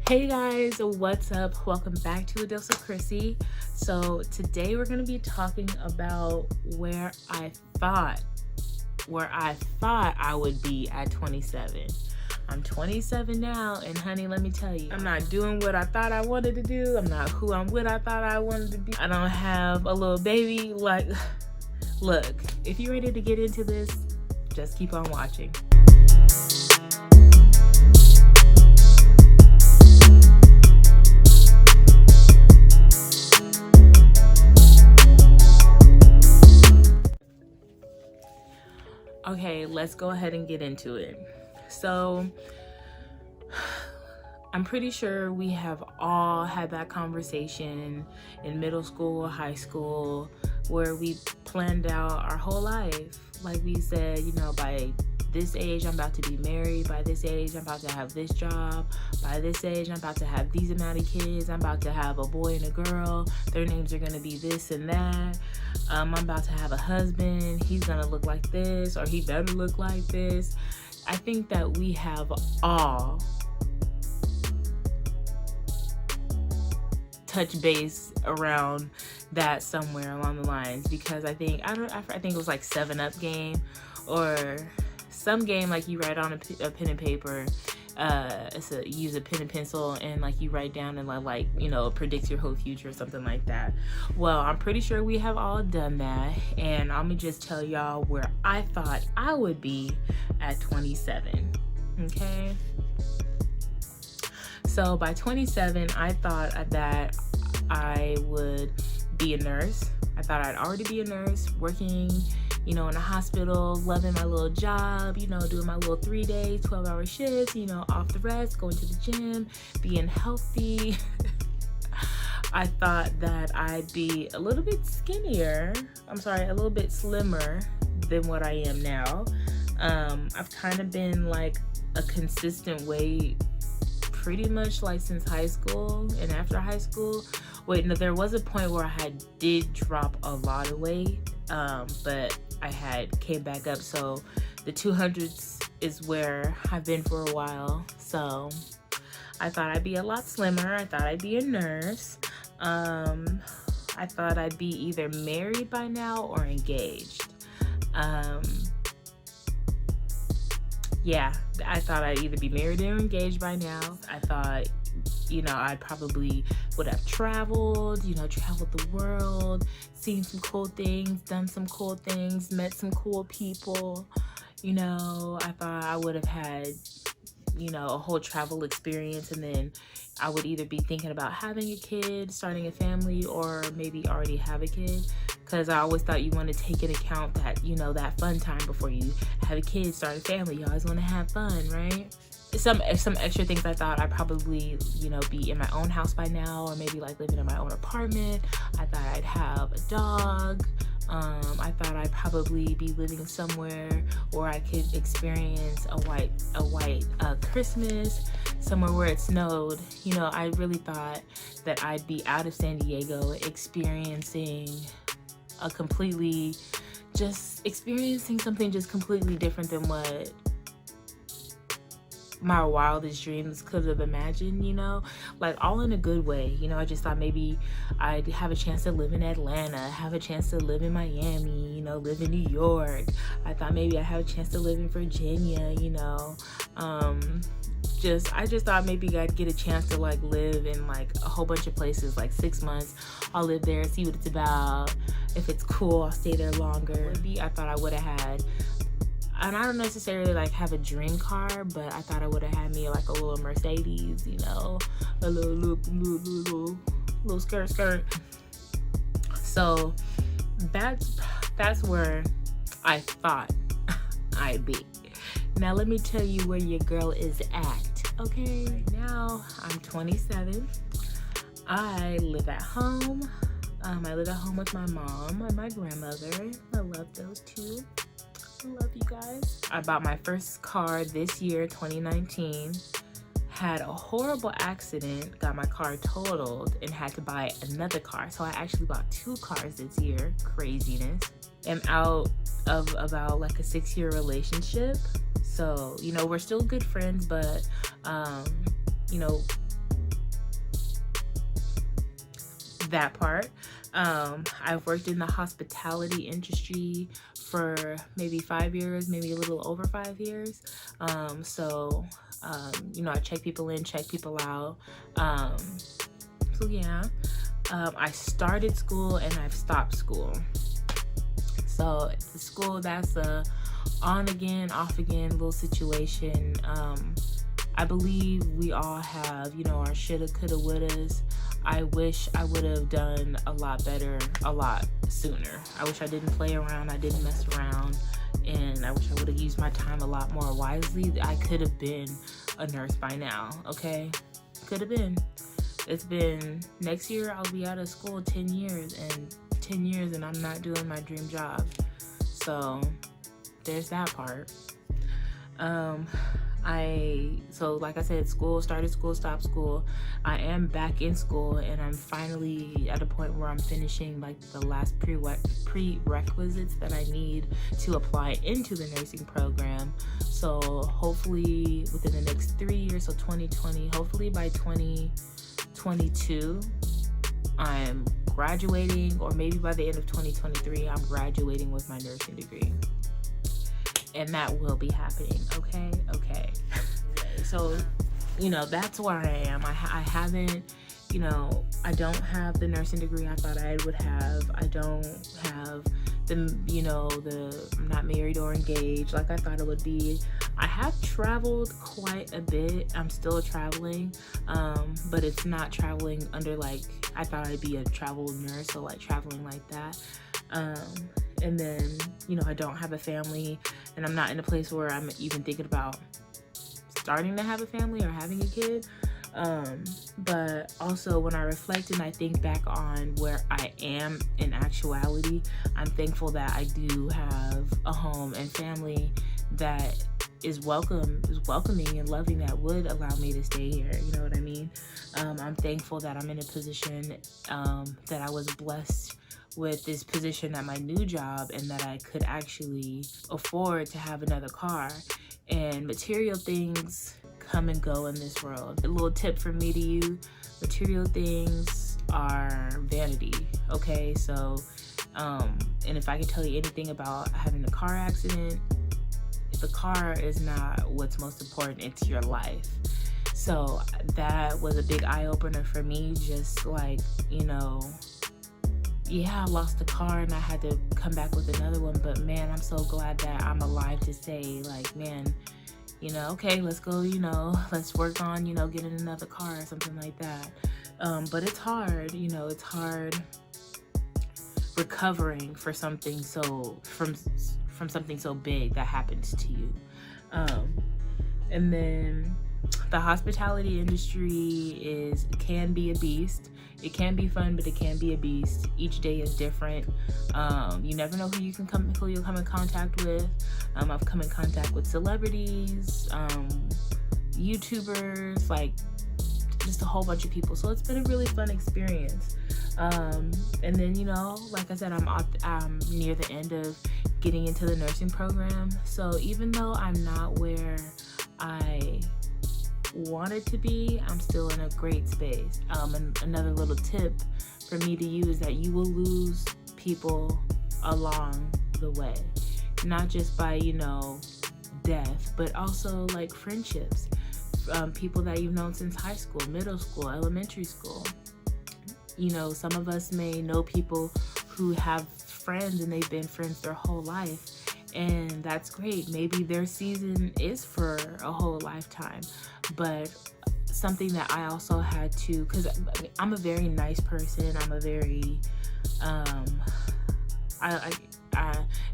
Hey guys, what's up? Welcome back to a dose of Kryssy. So today we're going to be talking about where I thought I would be at 27. I'm 27 now, and honey, let me tell you, I'm not doing what I thought I wanted to do. I'm not who I'm with I thought I wanted to be. I don't have a little baby. Like, look, if you're ready to get into this, just keep on watching. Okay, let's go ahead and get into it. So, I'm pretty sure we have all had that conversation in middle school, high school, where we planned out our whole life. Like we said, by this age, I'm about to be married. By this age, I'm about to have this job. By this age, I'm about to have these amount of kids. I'm about to have a boy and a girl. Their names are going to be this and that. I'm about to have a husband. He's going to look like this, or he better look like this. I think that we have all touch base around that somewhere along the lines, because I think it was like 7-Up game or some game like you write on a pen and paper. Use a pen and pencil and like you write down and predicts your whole future or something like that. Well, I'm pretty sure we have all done that, and I'm gonna just tell y'all where I thought I would be at 27. Okay, so by 27 I thought that I would be a nurse. I thought I'd already be a nurse, working in a hospital, loving my little job, doing my little 3-day, 12-hour shifts, off the rest, going to the gym, being healthy. I thought that I'd be a little bit a little bit slimmer than what I am now. I've kind of been like a consistent weight pretty much like since high school and after high school. There was a point where I did drop a lot of weight, but I came back up. So the 200s is where I've been for a while. So I thought I'd be a lot slimmer. I thought I'd be a nurse. I thought I'd be either married by now or engaged. Yeah, I thought I'd either be married or engaged by now. I thought, I probably would have traveled the world, seen some cool things, done some cool things, met some cool people. I thought I would have had, a whole travel experience, and then I would either be thinking about having a kid, starting a family, or maybe already have a kid. Because I always thought you want to take into account that, that fun time before you have a kid, start a family. You always want to have fun, right? Some extra things I thought I'd probably, be in my own house by now, or maybe like living in my own apartment. I thought I'd have a dog. I thought I'd probably be living somewhere where I could experience a white Christmas, somewhere where it snowed. I really thought that I'd be out of San Diego, experiencing something just completely different than what my wildest dreams could have imagined, like all in a good way. I just thought maybe I'd have a chance to live in Atlanta, have a chance to live in Miami, live in New York. I thought maybe I'd have a chance to live in Virginia, I just thought maybe I'd get a chance to like live in like a whole bunch of places, like 6 months. I'll live there, see what it's about. If it's cool, I'll stay there longer. Maybe I thought I would have had, and I don't necessarily like have a dream car, but I thought I would have had me like a little Mercedes, a little skirt. So that's where I thought I'd be. Now let me tell you where your girl is at. Okay, right now I'm 27. I live at home. I live at home with my mom and my grandmother. I love those two. I love you guys. I bought my first car this year, 2019. Had a horrible accident, got my car totaled, and had to buy another car. So I actually bought 2 cars this year. Craziness. I'm out of about like a 6-year relationship. So, we're still good friends, but, that part. I've worked in the hospitality industry for maybe 5 years, maybe a little over 5 years. You know, I check people in, check people out. So yeah, I started school and I've stopped school. So the school, that's a on again, off again little situation. I believe we all have, you know, our shoulda, coulda, wouldas. I wish I would have done a lot better a lot sooner. I wish I didn't play around, I didn't mess around, and I wish I would have used my time a lot more wisely. I could have been a nurse by now, okay? Could have been. It's been, next year I'll be out of school 10 years, and I'm not doing my dream job. So there's that part. So like I said, started school, stopped school. I am back in school, and I'm finally at a point where I'm finishing like the last prerequisites that I need to apply into the nursing program. So hopefully within the next 3 years, so 2020, hopefully by 2022, I'm graduating, or maybe by the end of 2023, I'm graduating with my nursing degree. And that will be happening, okay? So, you know, that's where I am. I haven't, you know, I don't have the nursing degree I thought I would have. I don't have the, you know, I'm not married or engaged like I thought it would be. I have traveled quite a bit. I'm still traveling, but it's not traveling under like, I thought I'd be a travel nurse, so like traveling like that. And then, you know, I don't have a family, and I'm not in a place where I'm even thinking about starting to have a family or having a kid. But also when I reflect and I think back on where I am in actuality, I'm thankful that I do have a home and family that is welcoming and loving, that would allow me to stay here. You know what I mean? I'm thankful that I'm in a position that I was blessed with this position at my new job, and that I could actually afford to have another car. And material things come and go in this world. A little tip from me to you: material things are vanity, okay? So, and if I can tell you anything about having a car accident, the car is not what's most important, it's your life. So that was a big eye-opener for me, just like, you know, yeah, I lost the car and I had to come back with another one, but man, I'm so glad that I'm alive to say, like, man, you know, okay, let's go, you know, let's work on, you know, getting another car or something like that. But it's hard, you know, it's hard recovering for something from something so big that happens to you. And then the hospitality industry can be a beast. It can be fun, but it can be a beast. Each day is different. You never know who you'll come in contact with. I've come in contact with celebrities, YouTubers, like just a whole bunch of people. So it's been a really fun experience. And then, you know, like I said, I'm near the end of getting into the nursing program. So even though I'm not where I wanted to be, I'm still in a great space. And another little tip for me to you is that you will lose people along the way, not just by, you know, death, but also like friendships, people that you've known since high school, middle school, elementary school. You know, some of us may know people who have friends and they've been friends their whole life, and that's great. Maybe their season is for a whole lifetime, but something that I also had to, because I'm a very nice person, I'm a very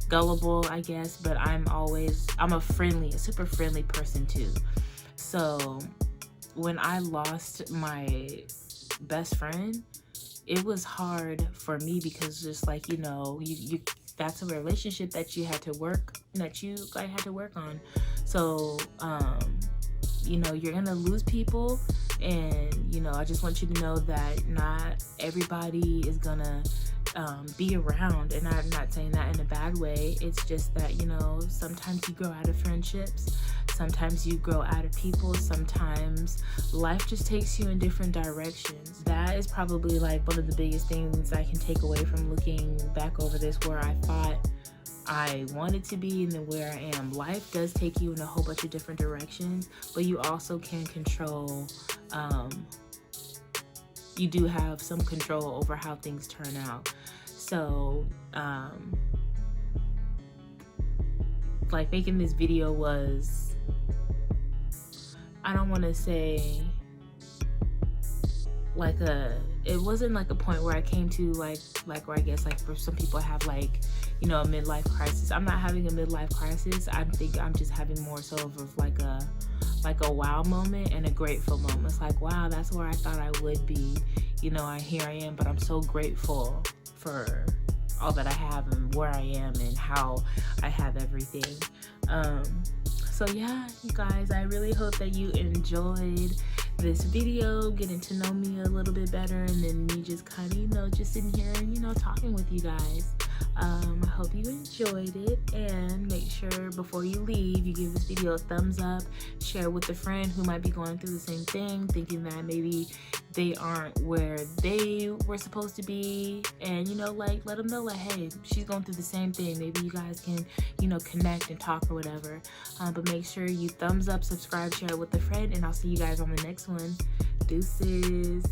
gullible, I guess, but I'm a super friendly person too. So when I lost my best friend, it was hard for me, because just like, you know, you that's a relationship that you had to work on. So you know, you're gonna lose people, and you know, I just want you to know that not everybody is gonna be around, and I'm not saying that in a bad way. It's just that, you know, sometimes you grow out of friendships, Sometimes you grow out of people. Sometimes life just takes you in different directions. That is probably like one of the biggest things I can take away from looking back over this, where I thought I wanted to be and then where I am. Life does take you in a whole bunch of different directions, but you also can control, you do have some control over how things turn out. So, like, making this video was, I don't want to say like it wasn't like a point where I came to like where I guess like for some people have like, you know, a midlife crisis. I'm not having a midlife crisis. I think I'm just having more so of like a wow moment and a grateful moment. It's like, wow, that's where I thought I would be. You know, here I am, but I'm so grateful for all that I have and where I am and how I have everything. So yeah, you guys, I really hope that you enjoyed this video, getting to know me a little bit better, and then me just kind of, you know, just sitting here and, you know, talking with you guys. I hope you enjoyed it, and make sure before you leave, you give this video a thumbs up, share with a friend who might be going through the same thing, thinking that maybe they aren't where they were supposed to be, and, you know, like, let them know, like, hey, she's going through the same thing. Maybe you guys can, you know, connect and talk or whatever. But make sure you thumbs up, subscribe, share it with a friend, and I'll see you guys on the next one. Deuces.